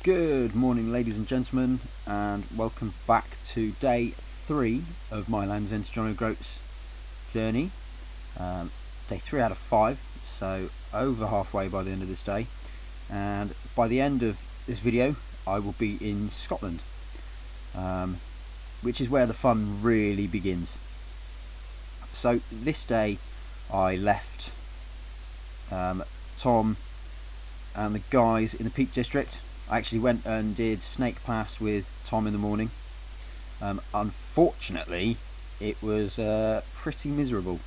Good morning, ladies and gentlemen, and welcome back to day 3 of my Land's End to John O'Groats journey. Day 3 out of 5, so over halfway by the end of this day. And by the end of this video, I will be in Scotland, which is where the fun really begins. So this day, I left Tom and the guys in the Peak District. I actually went and did Snake Pass with Tom in the morning. Unfortunately, it was pretty miserable.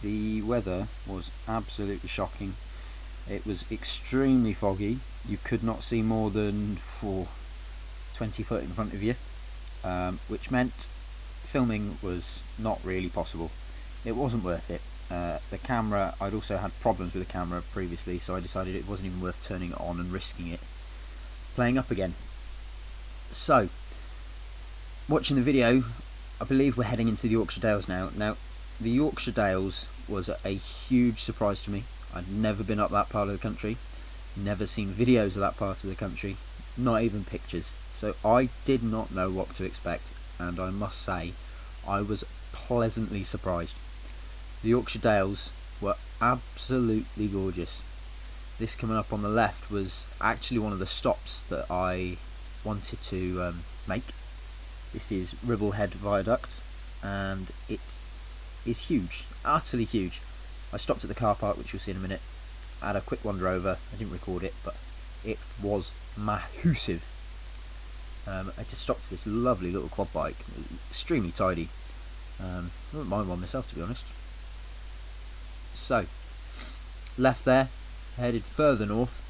The weather was absolutely shocking. It was extremely foggy. You could not see more than 20 foot in front of you, which meant filming was not really possible. It wasn't worth it. The camera, I'd also had problems with the camera previously, so I decided it wasn't even worth turning it on and risking it playing up again. So, watching the video, I believe we're heading into the Yorkshire Dales now. Now, the Yorkshire Dales was a huge surprise to me. I'd never been up that part of the country, never seen videos of that part of the country, not even pictures. So I did not know what to expect, and I must say, I was pleasantly surprised. The Yorkshire Dales were absolutely gorgeous. This coming up on the left was actually one of the stops that I wanted to make. This is Ribble Head Viaduct, and it is huge, utterly huge. I stopped at the car park, which you'll see in a minute. I had a quick wander over. I didn't record it, but it was massive. I just stopped to this lovely little quad bike, extremely tidy. I wouldn't mind one myself, to be honest. So, left there, headed further north,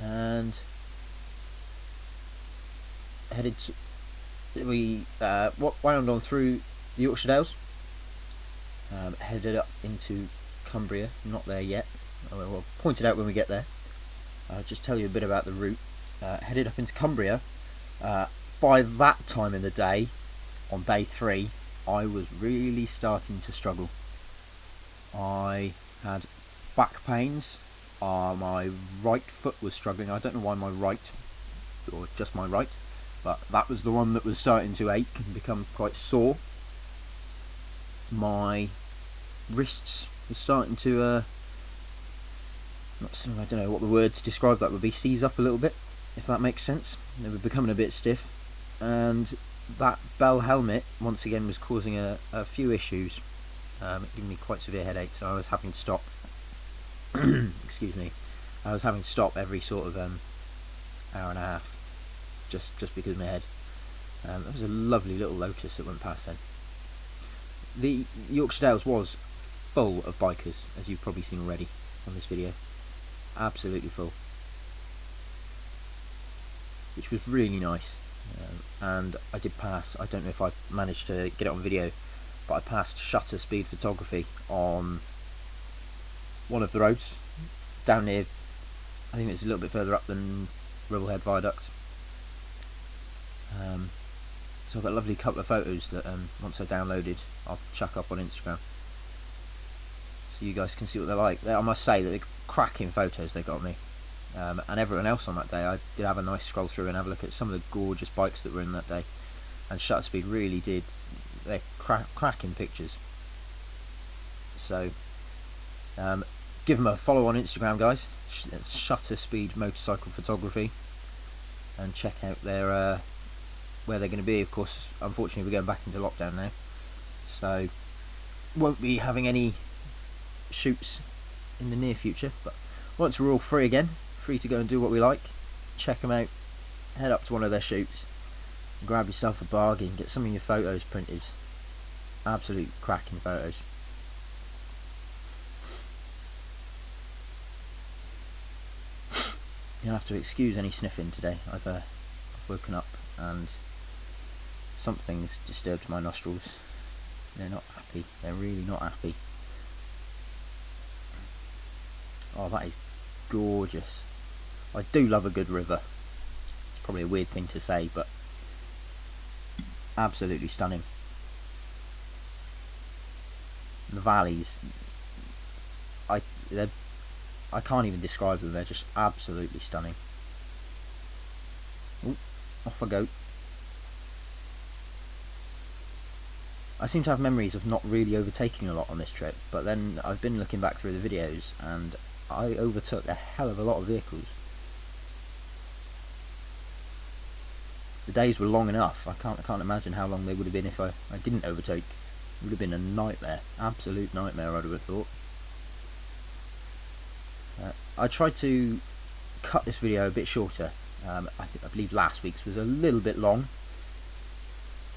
and we wound on through the Yorkshire Dales, headed up into Cumbria. Not there yet. I'll point it out when we get there. I'll just tell you a bit about the route. Headed up into Cumbria. By that time in the day, on day 3, I was really starting to struggle. I had back pains. My right foot was struggling. I don't know why my right, or just my right, but that was the one that was starting to ache and become quite sore. My wrists were starting to, I don't know what the word to describe that would be, seize up a little bit, if that makes sense. They were becoming a bit stiff, and that bell helmet once again was causing a few issues. It gave me quite severe headaches, so I was having to stop. Excuse me. I was having to stop every sort of hour and a half, just because of my head. There was a lovely little Lotus that went past then. The Yorkshire Dales was full of bikers, as you've probably seen already on this video. Absolutely full, which was really nice. And I did pass, I don't know if I managed to get it on video, but I passed shutter speed photography on one of the roads down near, I think it's a little bit further up than Ribble Head Viaduct. So I've got a lovely couple of photos that once I've downloaded I'll chuck up on Instagram, so you guys can see what they're like. I must say that they're cracking photos they got me, and everyone else on that day. I did have a nice scroll through and have a look at some of the gorgeous bikes that were in that day, and shutter speed really did, they're cracking pictures. So give them a follow on Instagram, guys. It's Shutter Speed Motorcycle Photography, and check out their where they're going to be. Of course, unfortunately, we're going back into lockdown now, so won't be having any shoots in the near future. But once we're all free again, free to go and do what we like, check them out. Head up to one of their shoots, grab yourself a bargain, get some of your photos printed. Absolute cracking photos. You'll have to excuse any sniffing today. I've woken up and something's disturbed my nostrils. They're not happy. They're really not happy. Oh, that is gorgeous. I do love a good river. It's probably a weird thing to say, but absolutely stunning. The valleys, I can't even describe them. They're just absolutely stunning. Oh, off I go. I seem to have memories of not really overtaking a lot on this trip, but then I've been looking back through the videos and I overtook a hell of a lot of vehicles. The days were long enough. I can't imagine how long they would have been if I didn't overtake. It would have been a nightmare, absolute nightmare, I'd have thought. I tried to cut this video a bit shorter. I believe last week's was a little bit long.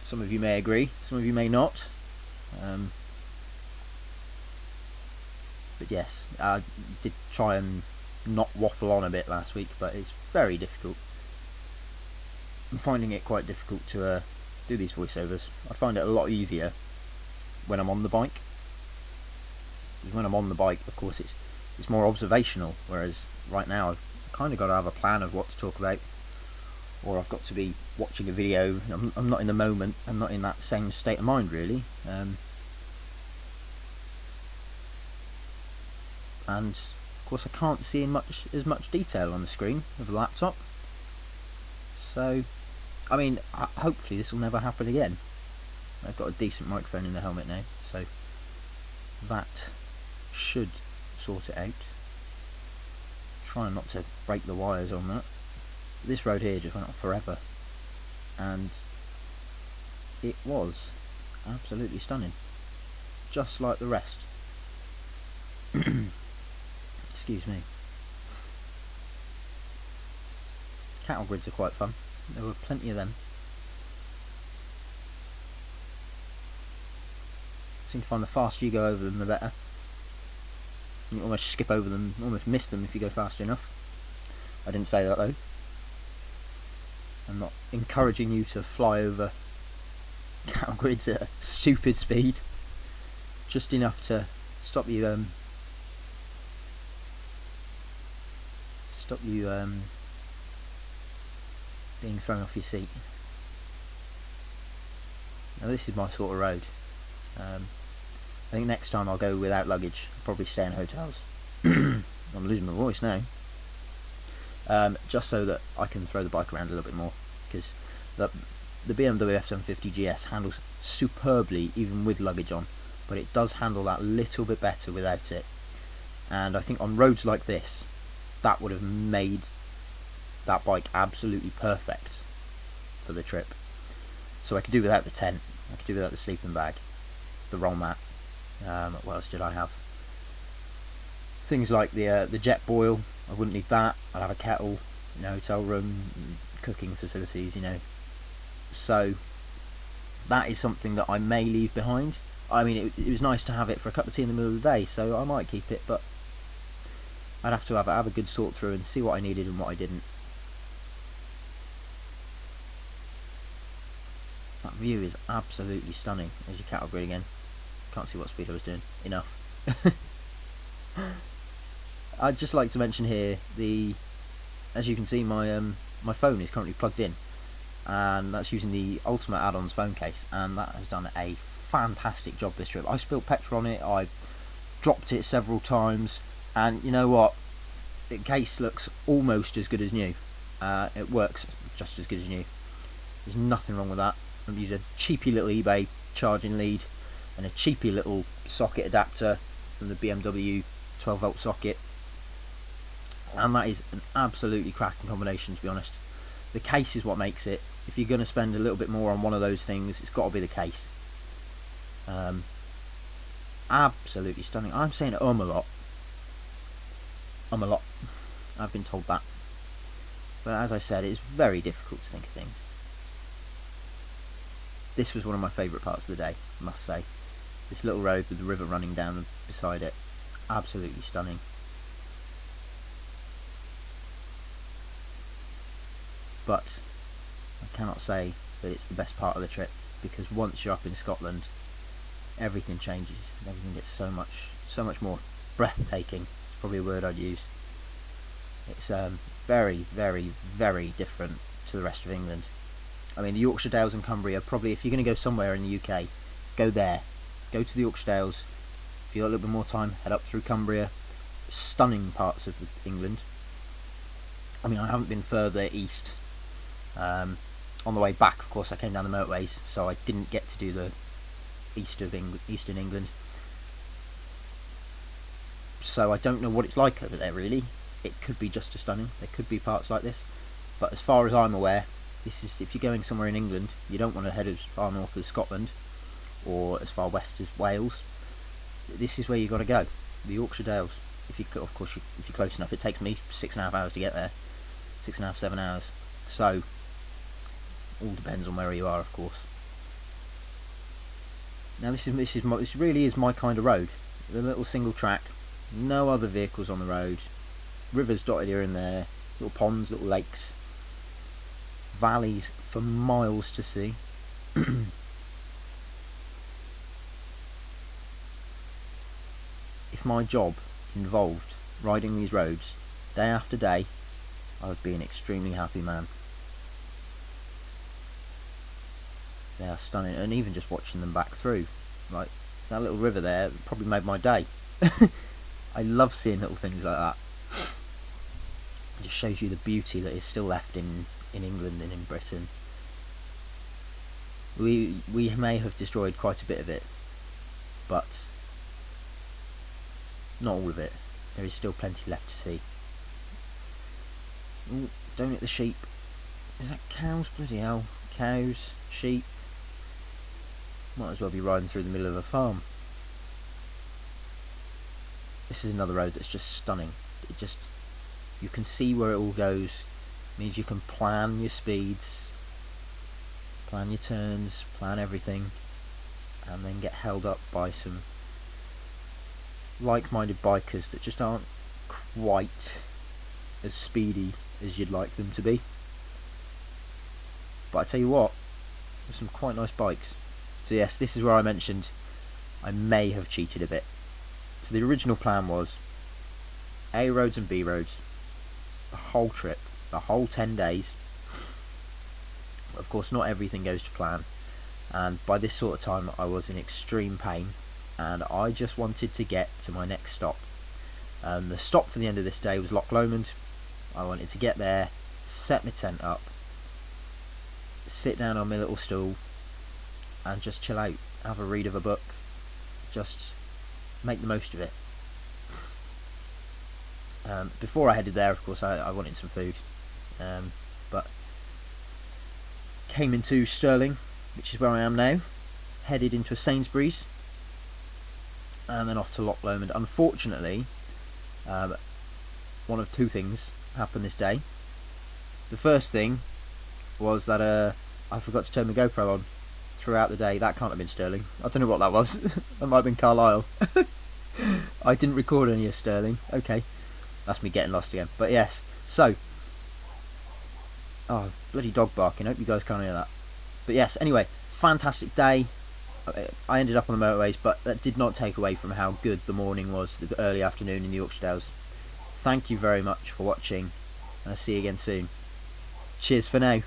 Some of you may agree, some of you may not. But yes, I did try and not waffle on a bit last week, but it's very difficult. I'm finding it quite difficult to do these voiceovers. I find it a lot easier when I'm on the bike. Because when I'm on the bike, of course, it's more observational, whereas right now I've kind of got to have a plan of what to talk about, or I've got to be watching a video. I'm not in the moment. I'm not in that same state of mind, really. And of course, I can't see as much detail on the screen of the laptop. So, I mean, hopefully this will never happen again. I've got a decent microphone in the helmet now, so that should sort it out. Trying not to break the wires on that. This road here just went on forever, and it was absolutely stunning, just like the rest. Excuse me. Cattle grids are quite fun. There were plenty of them. I seem to find the faster you go over them, the better. You can almost skip over them, almost miss them if you go fast enough. I didn't say that though. I'm not encouraging you to fly over cattle grids at a stupid speed. Just enough to stop you being thrown off your seat. Now this is my sort of road. I think next time I'll go without luggage. I'll probably stay in hotels. I'm losing my voice now. Just so that I can throw the bike around a little bit more, because the BMW F750 GS handles superbly even with luggage on, but it does handle that little bit better without it. And I think on roads like this, that would have made that bike absolutely perfect for the trip. So I could do without the tent, I could do without the sleeping bag, the roll mat. What else did I have? Things like the jet boil. I wouldn't need that. I'd have a kettle, hotel room, cooking facilities, So that is something that I may leave behind. I mean, it was nice to have it for a cup of tea in the middle of the day, so I might keep it, but I'd have to have a good sort through and see what I needed and what I didn't. That view is absolutely stunning. There's your cattle grid again. Can't see what speed I was doing. Enough. I'd just like to mention here, as you can see, my phone is currently plugged in, and that's using the Ultimate Add-ons phone case, and that has done a fantastic job this trip. I spilled petrol on it, I dropped it several times, and you know what? The case looks almost as good as new. It works just as good as new. There's nothing wrong with that. I've used a cheapy little eBay charging lead and a cheapy little socket adapter from the BMW 12-volt socket, and that is an absolutely cracking combination, to be honest. The case is what makes it. If you're going to spend a little bit more on one of those things, it's got to be the case. Absolutely stunning. I'm saying a lot. A lot. I've been told that. But as I said, it's very difficult to think of things. This was one of my favourite parts of the day, I must say. This little road with the river running down beside it. Absolutely stunning. But I cannot say that it's the best part of the trip, because once you're up in Scotland, everything changes. Everything gets so much more breathtaking. It's probably a word I'd use. It's very, very, very different to the rest of England. I mean, the Yorkshire Dales and Cumbria, probably, if you're going to go somewhere in the UK, go there. Go to the Yorkshire Dales. If you've got a little bit more time, head up through Cumbria. Stunning parts of England. I mean, I haven't been further east On the way back, of course, I came down the motorways, so I didn't get to do the eastern England. So I don't know what it's like over there, really. It could be just as stunning. There could be parts like this. But as far as I'm aware, this is, if you're going somewhere in England, you don't want to head as far north as Scotland or as far west as Wales. This is where you got to go, the Yorkshire Dales. If you're close enough. It takes me 6.5 hours to get there, 6.5, 7 hours. So all depends on where you are, of course. Now this really is my kind of road. The little single track, no other vehicles on the road, rivers dotted here and there, little ponds, little lakes, valleys for miles to see. If my job involved riding these roads day after day, I would be an extremely happy man. They are stunning, and even just watching them back through, like that little river there, probably made my day. I love seeing little things like that. It just shows you the beauty that is still left in England and in Britain. We may have destroyed quite a bit of it, but not all of it. There is still plenty left to see. Ooh, don't hit the sheep. Is that cows? Bloody hell. Cows, sheep. Might as well be riding through the middle of a farm. This is another road that's just stunning. You can see where it all goes. It means you can plan your speeds, plan your turns, plan everything, and then get held up by some like-minded bikers that just aren't quite as speedy as you'd like them to be. But I tell you what, there's some quite nice bikes. So yes, this is where I mentioned I may have cheated a bit. So the original plan was A roads and B roads, the whole trip, the whole 10 days. Of course, not everything goes to plan, and by this sort of time I was in extreme pain, and I just wanted to get to my next stop. The stop for the end of this day was Loch Lomond. I wanted to get there, set my tent up, sit down on my little stool, and just chill out, have a read of a book, just make the most of it. Before I headed there, of course, I wanted some food, but came into Stirling, which is where I am now, headed into a Sainsbury's, and then off to Loch Lomond. Unfortunately, one of two things happened this day. The first thing was that I forgot to turn my GoPro on throughout the day. That can't have been Stirling. I don't know what that was. That might have been Carlisle. I didn't record any of Stirling. Okay, that's me getting lost again. But yes, so bloody dog barking. I hope you guys can't hear that. But yes, anyway, fantastic day. I ended up on the motorways, but that did not take away from how good the morning was, the early afternoon in the Yorkshire Dales. Thank you very much for watching, and I'll see you again soon. Cheers for now.